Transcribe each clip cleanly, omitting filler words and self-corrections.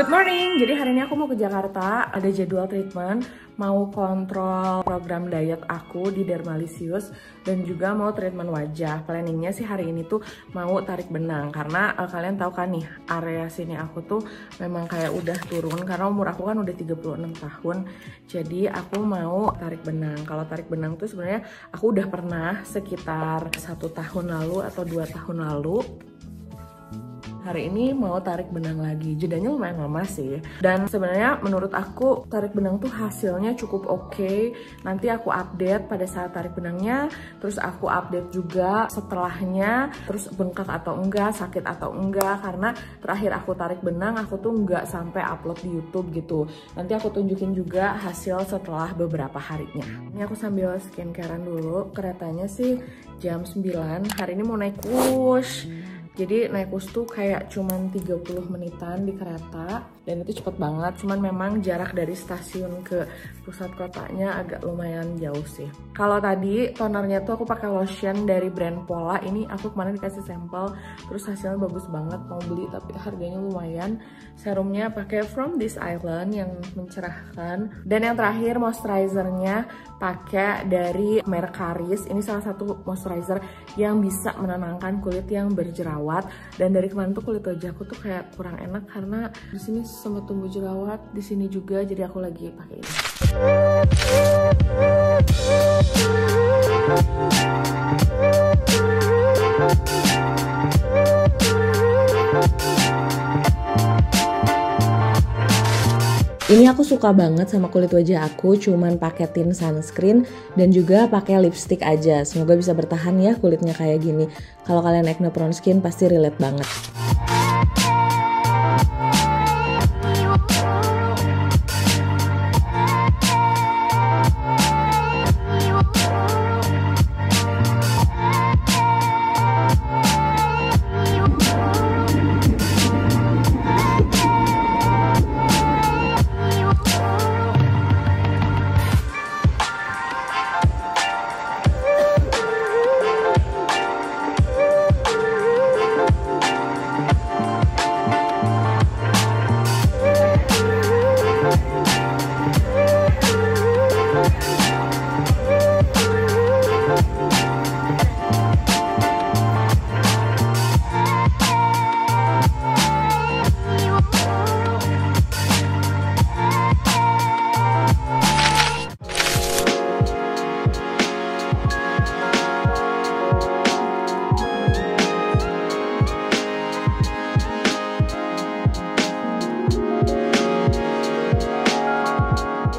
Good morning, jadi hari ini aku mau ke Jakarta, ada jadwal treatment, mau kontrol program diet aku di Dermalicious dan juga mau treatment wajah. Planningnya sih hari ini tuh mau tarik benang karena kalian tahu kan nih area sini aku tuh memang kayak udah turun karena umur aku kan udah 36 tahun. Jadi aku mau tarik benang. Kalau tarik benang tuh sebenarnya aku udah pernah sekitar 1 tahun lalu atau 2 tahun lalu. Hari ini mau tarik benang lagi, jedanya lumayan lama sih. Dan sebenarnya menurut aku tarik benang tuh hasilnya cukup oke. Nanti aku update pada saat tarik benangnya, terus aku update juga setelahnya, terus bengkak atau enggak, sakit atau enggak. Karena terakhir aku tarik benang, aku tuh enggak sampai upload di YouTube gitu. Nanti aku tunjukin juga hasil setelah beberapa harinya. Ini aku sambil skincarean dulu, keretanya sih jam 9, hari ini mau naik Wush. Jadi naik bus tuh kayak cuman 30 menitan di kereta dan itu cepet banget, cuman memang jarak dari stasiun ke pusat kotanya agak lumayan jauh sih. Kalau tadi tonernya tuh aku pakai lotion dari brand Pola, ini aku kemarin dikasih sampel terus hasilnya bagus banget, mau beli tapi harganya lumayan. Serumnya pakai From This Island yang mencerahkan, dan yang terakhir moisturizernya pakai dari merek Karis. Ini salah satu moisturizer yang bisa menenangkan kulit yang berjerawat. Dan dari kemarin tuh kulit wajahku tuh kayak kurang enak karena di sini sempat tumbuh jerawat, di sini juga, jadi aku lagi pakai ini. Ini aku suka banget sama kulit wajah aku, cuman pakai tint sunscreen dan juga pakai lipstick aja. Semoga bisa bertahan ya kulitnya kayak gini. Kalau kalian acne prone skin pasti relate banget.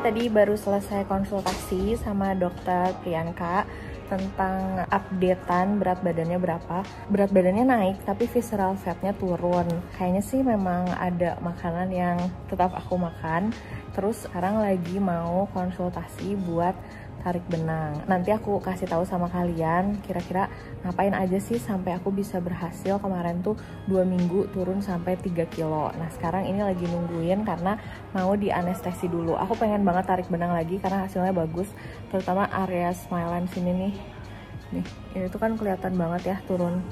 Tadi baru selesai konsultasi sama dokter Priyanka tentang updatean berat badannya berapa. Berat badannya naik tapi visceral fatnya turun. Kayaknya sih memang ada makanan yang tetap aku makan. Terus sekarang lagi mau konsultasi buat tarik benang. Nanti aku kasih tahu sama kalian kira-kira ngapain aja sih sampai aku bisa berhasil. Kemarin tuh 2 minggu turun sampai 3 kilo. Nah sekarang ini lagi nungguin karena mau di anestesi dulu. Aku pengen banget tarik benang lagi karena hasilnya bagus, terutama area smile line sini nih. Nih, ini tuh kan kelihatan banget ya turun.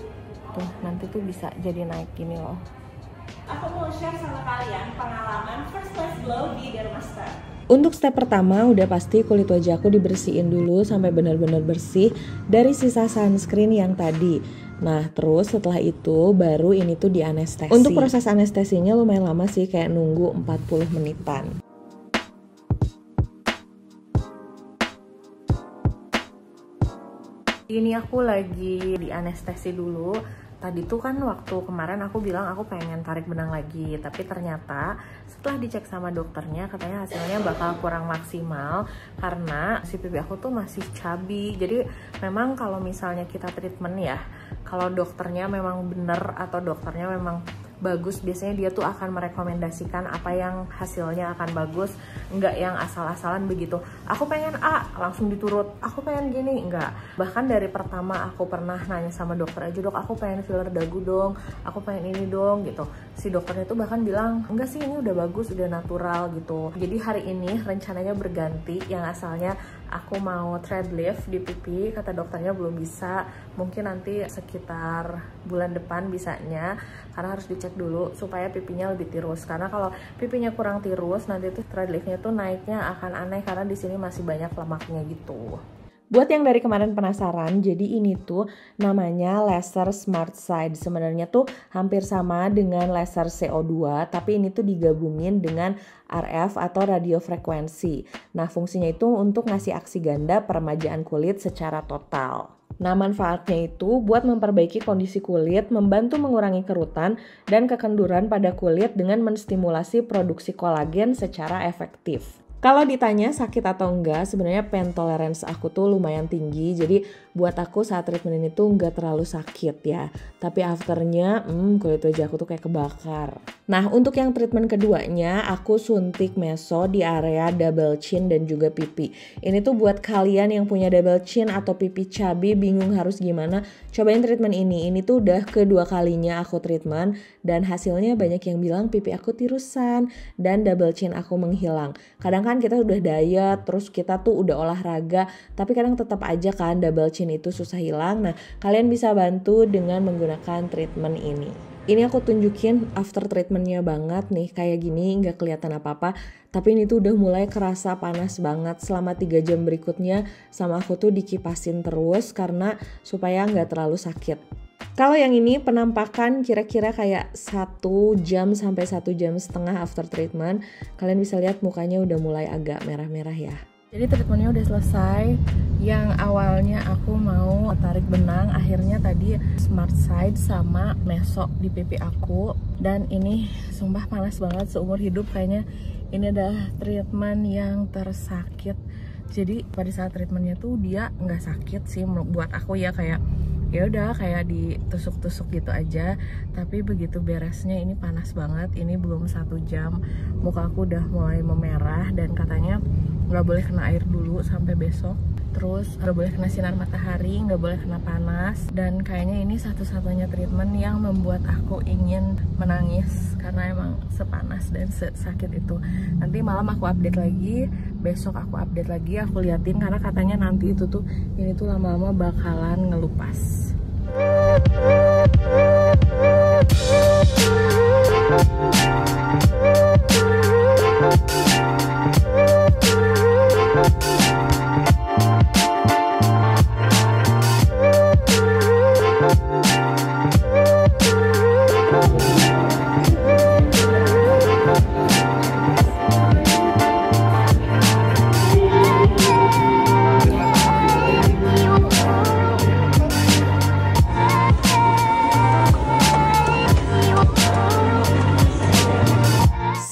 Tuh, nanti tuh bisa jadi naik gini loh. Aku mau share sama kalian pengalaman first class glow di Dermastar. Untuk step pertama udah pasti kulit wajahku dibersihin dulu sampai benar-benar bersih dari sisa sunscreen yang tadi. Nah terus setelah itu baru ini tuh di anestesi. Untuk proses anestesinya lumayan lama sih, kayak nunggu 40 menitan. Ini aku lagi di anestesi dulu. Tadi tuh kan waktu kemarin aku bilang aku pengen tarik benang lagi, tapi ternyata setelah dicek sama dokternya katanya hasilnya bakal kurang maksimal karena si pipi aku tuh masih chubby. Jadi memang kalau misalnya kita treatment ya, kalau dokternya memang bener atau dokternya memang bagus, biasanya dia tuh akan merekomendasikan apa yang hasilnya akan bagus. nggak yang asal-asalan begitu. Aku pengen A, langsung diturut. Aku pengen gini, enggak. Bahkan dari pertama aku pernah nanya sama dokter aja, dok aku pengen filler dagu dong, aku pengen ini dong gitu. Si dokternya tuh bahkan bilang, enggak sih ini udah bagus, udah natural gitu. Jadi hari ini rencananya berganti, yang asalnya aku mau thread lift di pipi, kata dokternya belum bisa, mungkin nanti sekitar bulan depan bisanya, karena harus dicek dulu supaya pipinya lebih tirus. Karena kalau pipinya kurang tirus, nanti tuh thread liftnya tuh naiknya akan aneh karena di sini masih banyak lemaknya gitu. Buat yang dari kemarin penasaran, jadi ini tuh namanya laser smart side. Sebenarnya tuh hampir sama dengan laser CO2, tapi ini tuh digabungin dengan RF atau radiofrekuensi. Nah, fungsinya itu untuk ngasih aksi ganda peremajaan kulit secara total. Nah, manfaatnya itu buat memperbaiki kondisi kulit, membantu mengurangi kerutan dan kekenduran pada kulit dengan menstimulasi produksi kolagen secara efektif. Kalau ditanya sakit atau enggak, sebenarnya pain tolerance aku tuh lumayan tinggi. Jadi buat aku saat treatment ini tuh enggak terlalu sakit ya. Tapi afternya, kulit wajah aku tuh kayak kebakar. Nah, untuk yang treatment keduanya, aku suntik meso di area double chin dan juga pipi. Ini tuh buat kalian yang punya double chin atau pipi cabi, bingung harus gimana, cobain treatment ini. Ini tuh udah kedua kalinya aku treatment dan hasilnya banyak yang bilang pipi aku tirusan dan double chin aku menghilang. Kadang kan kita udah diet, terus kita tuh udah olahraga, tapi kadang tetap aja kan double chin itu susah hilang. Nah, kalian bisa bantu dengan menggunakan treatment ini. Ini aku tunjukin after treatmentnya banget nih, kayak gini nggak kelihatan apa-apa, tapi ini tuh udah mulai kerasa panas banget. Selama 3 jam berikutnya sama aku tuh dikipasin terus karena supaya nggak terlalu sakit. Kalau yang ini penampakan kira-kira kayak 1 jam sampai 1,5 jam after treatment. Kalian bisa lihat mukanya udah mulai agak merah-merah ya. Jadi treatmentnya udah selesai. Yang awalnya aku mau tarik benang, akhirnya tadi smart side sama meso di pipi aku. Dan ini sumpah panas banget, seumur hidup kayaknya ini adalah treatment yang tersakit. Jadi pada saat treatmentnya tuh dia nggak sakit sih buat aku ya, kayak ya udah kayak ditusuk-tusuk gitu aja. Tapi begitu beresnya ini panas banget. Ini belum 1 jam, muka aku udah mulai memerah dan katanya nggak boleh kena air dulu sampai besok. Terus nggak boleh kena sinar matahari, nggak boleh kena panas. Dan kayaknya ini satu-satunya treatment yang membuat aku ingin menangis karena emang sepanas dan sesakit itu. Nanti malam aku update lagi, besok aku update lagi, aku liatin karena katanya nanti itu tuh ini tuh lama-lama bakalan ngelupas.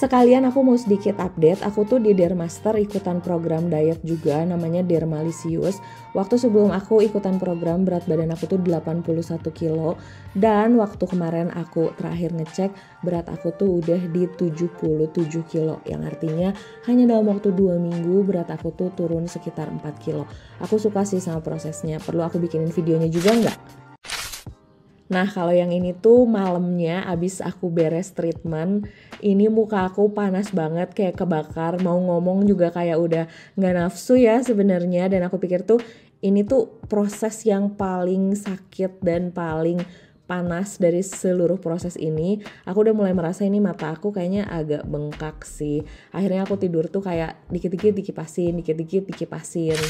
Sekalian aku mau sedikit update, aku tuh di Dermaster ikutan program diet juga namanya Dermalicious. Waktu sebelum aku ikutan program berat badan aku tuh 81 kilo dan waktu kemarin aku terakhir ngecek berat aku tuh udah di 77 kilo, yang artinya hanya dalam waktu 2 minggu berat aku tuh turun sekitar 4 kilo. Aku suka sih sama prosesnya, perlu aku bikinin videonya juga nggak? Nah, kalau yang ini tuh malamnya abis aku beres treatment, ini muka aku panas banget kayak kebakar, mau ngomong juga kayak udah nggak nafsu ya sebenarnya. Dan aku pikir tuh ini tuh proses yang paling sakit dan paling panas dari seluruh proses ini. Aku udah mulai merasa ini mata aku kayaknya agak bengkak sih. Akhirnya aku tidur tuh kayak dikit-dikit dikipasin, dikit-dikit dikipasin.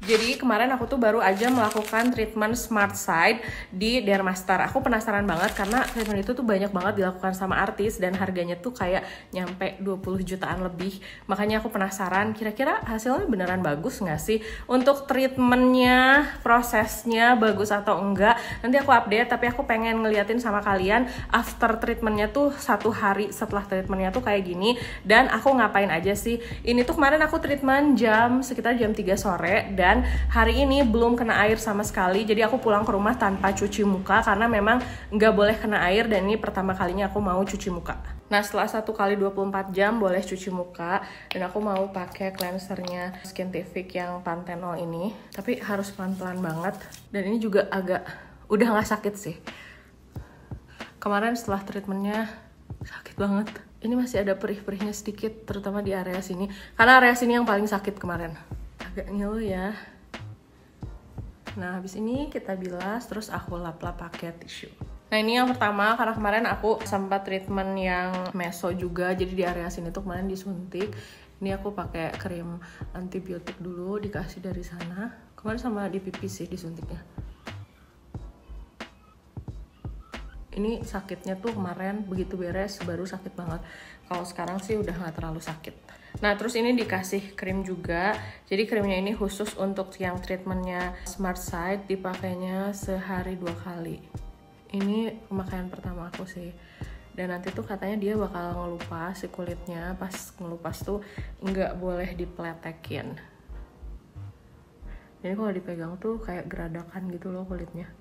Jadi kemarin aku tuh baru aja melakukan treatment smart side di Dermaster. Aku penasaran banget karena treatment itu tuh banyak banget dilakukan sama artis dan harganya tuh kayak nyampe 20 jutaan lebih. Makanya aku penasaran kira-kira hasilnya beneran bagus nggak sih? Untuk treatmentnya, prosesnya bagus atau enggak? Nanti aku update, tapi aku pengen pengen ngeliatin sama kalian after treatmentnya tuh 1 hari setelah treatmentnya tuh kayak gini. Dan aku ngapain aja sih. Ini tuh kemarin aku treatment sekitar jam 3 sore. Dan hari ini belum kena air sama sekali. Jadi aku pulang ke rumah tanpa cuci muka karena memang nggak boleh kena air. Dan ini pertama kalinya aku mau cuci muka. Nah setelah 1 kali 24 jam boleh cuci muka. Dan aku mau pakai cleansernya Skintific yang Panthenol ini. Tapi harus pelan-pelan banget. Dan ini juga agak udah nggak sakit sih. Kemarin setelah treatmentnya sakit banget. Ini masih ada perih-perihnya sedikit, terutama di area sini. Karena area sini yang paling sakit kemarin. Agak ngilu ya. Nah habis ini kita bilas, terus aku lap-lap pakai tisu. Nah ini yang pertama, karena kemarin aku sempat treatment yang meso juga. Jadi di area sini tuh kemarin disuntik. Ini aku pakai krim antibiotik dulu, dikasih dari sana. Kemarin sama di pipi sih disuntiknya. Ini sakitnya tuh kemarin begitu beres baru sakit banget. Kalau sekarang sih udah nggak terlalu sakit. Nah terus ini dikasih krim juga. Jadi krimnya ini khusus untuk yang treatmentnya Smart Side, dipakainya sehari 2 kali. Ini pemakaian pertama aku sih. Dan nanti tuh katanya dia bakal ngelupas si kulitnya. Pas ngelupas tuh nggak boleh dipletekin. Jadi kalau dipegang tuh kayak geradakan gitu loh kulitnya.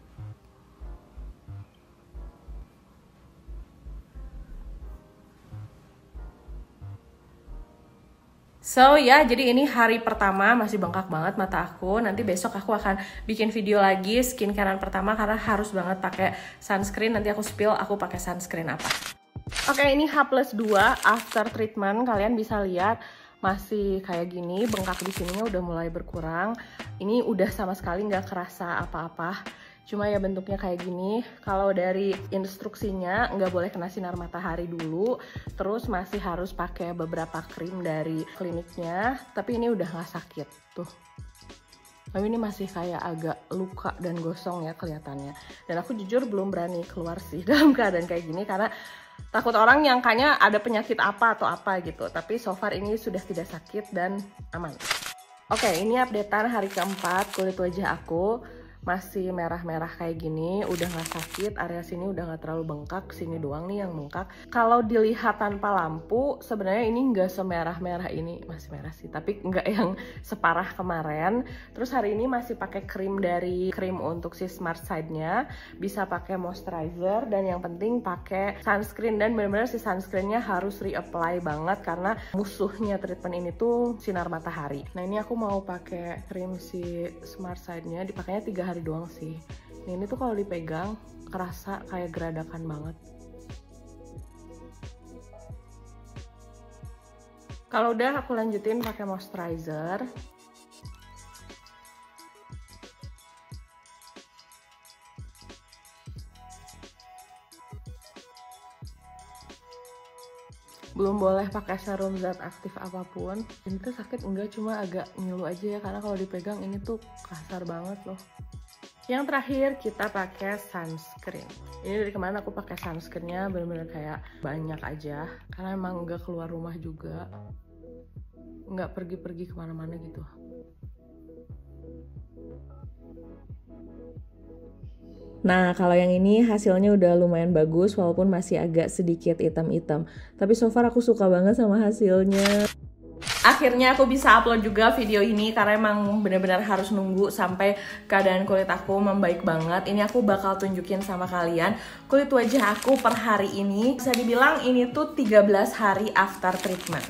So ya, jadi ini hari pertama masih bengkak banget mata aku. Nanti besok aku akan bikin video lagi skincarean pertama karena harus banget pakai sunscreen. Nanti aku spill aku pakai sunscreen apa. Oke, ini H+2 after treatment. Kalian bisa lihat masih kayak gini, bengkak di sininya udah mulai berkurang. Ini udah sama sekali nggak kerasa apa-apa. Cuma ya bentuknya kayak gini. Kalau dari instruksinya nggak boleh kena sinar matahari dulu. Terus masih harus pakai beberapa krim dari kliniknya. Tapi ini udah nggak sakit tuh. Tapi ini masih kayak agak luka dan gosong ya kelihatannya. Dan aku jujur belum berani keluar sih dalam keadaan kayak gini karena takut orang nyangkanya ada penyakit apa atau apa gitu. Tapi so far ini sudah tidak sakit dan aman. Oke, ini updatean hari keempat kulit wajah aku. Masih merah-merah kayak gini, udah nggak sakit, area sini udah nggak terlalu bengkak, sini doang nih yang bengkak. Kalau dilihat tanpa lampu, sebenarnya ini nggak semerah-merah ini, masih merah sih, tapi nggak yang separah kemarin. Terus hari ini masih pakai krim untuk si Smart Side-nya, bisa pakai moisturizer, dan yang penting pakai sunscreen. Dan benar-benar si sunscreen-nya harus reapply banget karena musuhnya treatment ini tuh sinar matahari. Nah ini aku mau pakai krim si Smart Side-nya, dipakainya 3 hari doang sih. Nah, ini tuh kalau dipegang kerasa kayak geradakan banget. Kalau udah aku lanjutin pakai moisturizer. Belum boleh pakai serum zat aktif apapun. Ini tuh sakit enggak, cuma agak ngilu aja ya karena kalau dipegang ini tuh kasar banget loh. Yang terakhir kita pakai sunscreen. Ini dari kemarin aku pakai sunscreennya bener-bener kayak banyak aja karena emang nggak keluar rumah juga, nggak pergi-pergi kemana-mana gitu. Nah, kalau yang ini hasilnya udah lumayan bagus walaupun masih agak sedikit hitam-hitam. Tapi so far aku suka banget sama hasilnya. Akhirnya aku bisa upload juga video ini karena emang bener-bener harus nunggu sampai keadaan kulit aku membaik banget. Ini aku bakal tunjukin sama kalian kulit wajah aku per hari ini. Bisa dibilang ini tuh 13 hari after treatment.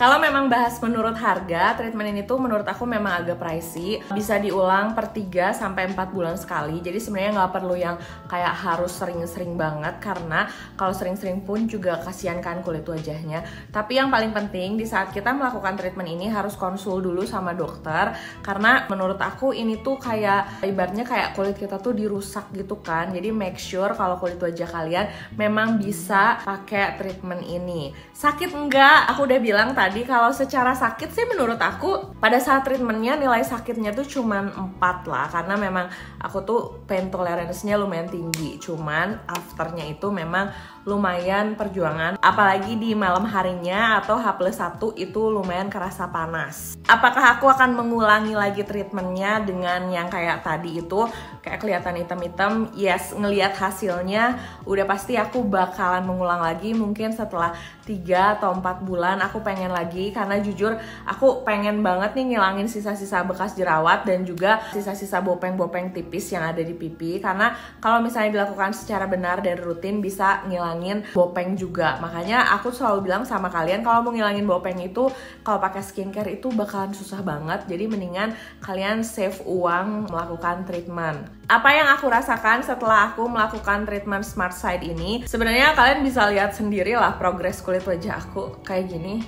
Kalau memang bahas menurut harga, treatment ini tuh menurut aku memang agak pricey. Bisa diulang per 3 sampai 4 bulan sekali. Jadi sebenarnya nggak perlu yang kayak harus sering-sering banget karena kalau sering-sering pun juga kasihan kan kulit wajahnya. Tapi yang paling penting di saat kita melakukan treatment ini harus konsul dulu sama dokter karena menurut aku ini tuh kayak ibaratnya kayak kulit kita tuh dirusak gitu kan. Jadi make sure kalau kulit wajah kalian memang bisa pakai treatment ini. Sakit enggak? Aku udah bilang tadi tadi, kalau secara sakit sih menurut aku pada saat treatmentnya nilai sakitnya tuh cuman 4 lah, karena memang aku tuh pain tolerance-nya lumayan tinggi. Cuman afternya itu memang lumayan perjuangan, apalagi di malam harinya atau H+1 itu lumayan kerasa panas. Apakah aku akan mengulangi lagi treatmentnya dengan yang kayak tadi itu, kayak kelihatan hitam-hitam? Yes, ngelihat hasilnya udah pasti aku bakalan mengulang lagi, mungkin setelah 3 atau 4 bulan aku pengen lagi, karena jujur aku pengen banget nih ngilangin sisa-sisa bekas jerawat dan juga sisa-sisa bopeng-bopeng tipis yang ada di pipi, karena kalau misalnya dilakukan secara benar dan rutin bisa ngilangin bopeng juga. Makanya aku selalu bilang sama kalian, kalau mau ngilangin bopeng itu kalau pakai skincare itu bakalan susah banget, jadi mendingan kalian save uang melakukan treatment. Apa yang aku rasakan setelah aku melakukan treatment Smart Side ini, sebenarnya kalian bisa lihat sendiri lah progres kulit wajah aku kayak gini.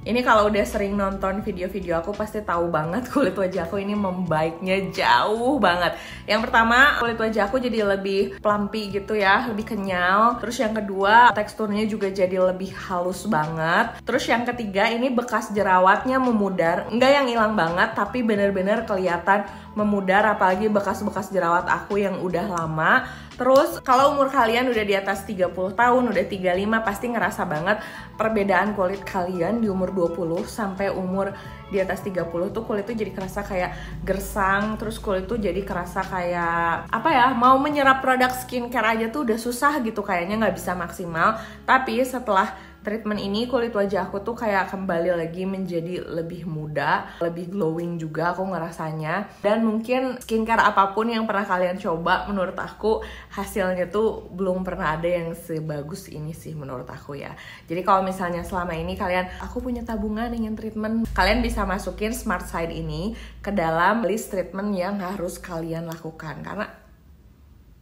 Ini kalau udah sering nonton video-video aku pasti tahu banget kulit wajah aku ini membaiknya jauh banget. Yang pertama, kulit wajah aku jadi lebih plumpy gitu ya, lebih kenyal. Terus yang kedua, teksturnya juga jadi lebih halus banget. Terus yang ketiga, ini bekas jerawatnya memudar. Enggak yang hilang banget, tapi bener-bener kelihatan memudar, apalagi bekas-bekas jerawat aku yang udah lama. Terus kalau umur kalian udah di atas 30 tahun, udah 35, pasti ngerasa banget perbedaan kulit kalian di umur 20 sampai umur di atas 30 tuh kulit tuh jadi kerasa kayak gersang, terus kulit tuh jadi kerasa kayak apa ya, mau menyerap produk skincare aja tuh udah susah gitu, kayaknya nggak bisa maksimal. Tapi setelah treatment ini kulit wajah aku tuh kayak kembali lagi menjadi lebih muda, lebih glowing juga aku ngerasanya. Dan mungkin skincare apapun yang pernah kalian coba, menurut aku hasilnya tuh belum pernah ada yang sebagus ini sih menurut aku ya. Jadi kalau misalnya selama ini kalian, aku punya tabungan ingin treatment, kalian bisa masukin Smart Side ini ke dalam list treatment yang harus kalian lakukan. Karena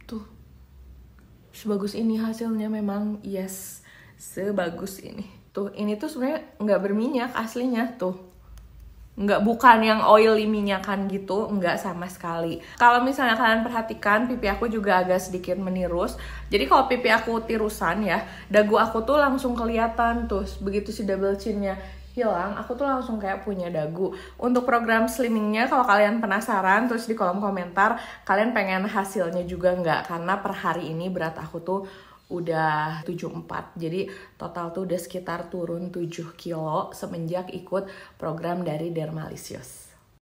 tuh sebagus ini hasilnya, memang yes, sebagus ini. Tuh, ini tuh sebenarnya nggak berminyak aslinya tuh. Bukan yang oily minyakan gitu, nggak sama sekali. Kalau misalnya kalian perhatikan, pipi aku juga agak sedikit menirus. Jadi kalau pipi aku tirusan ya, dagu aku tuh langsung kelihatan tuh. Begitu si double chinnya hilang, aku tuh langsung kayak punya dagu. Untuk program slimmingnya, kalau kalian penasaran, terus di kolom komentar kalian pengen hasilnya juga nggak? Karena per hari ini berat aku tuh udah 74, jadi total tuh udah sekitar turun 7 kilo semenjak ikut program dari Dermalicious.